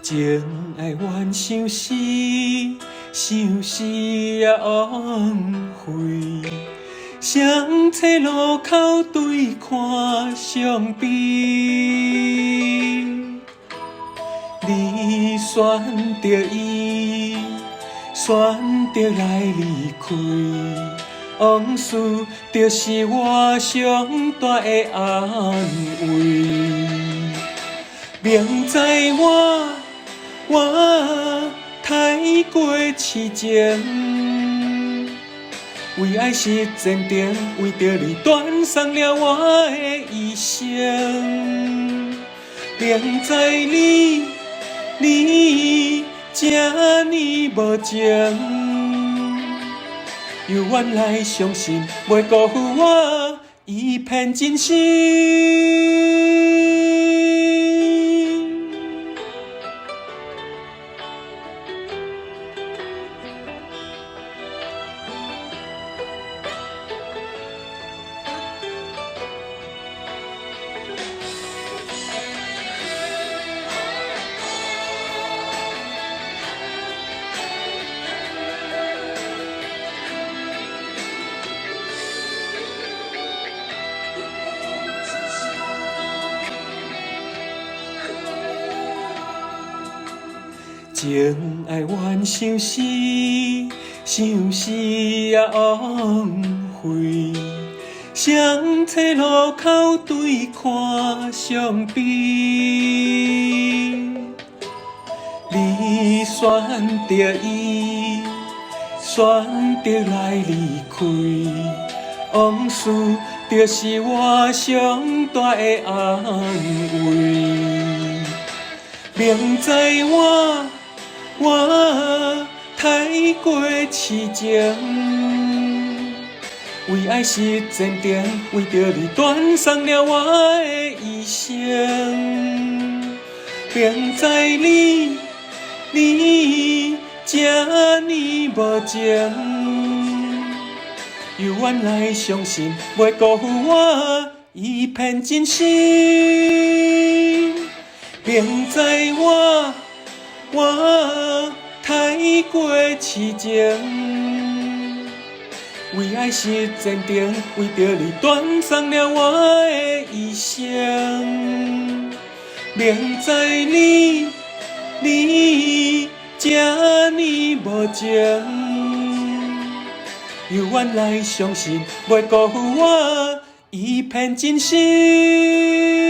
情爱怨相思，相思也枉费。相册路口对看伤悲，你选择伊，选择来离开。往事就是我上大的安慰。明知我太过痴情，为爱是坚定，为着你断送了我的一生。明知你这呢无情，又原来相信袂辜负我一片真心。情爱怨相思，相思也枉费。相册路口对看伤悲，你选择伊，选择来离开。往事就是我上大的安慰。明知我太过痴情，为爱是坚定，为着你断送了我的一生。明知你这呢无情，又原来相信袂辜负我一片真心。明知我太过痴情，为爱是坚定，为着你断送了我的一生。明知你这呢无情，又原来相信袂辜负我一片真心。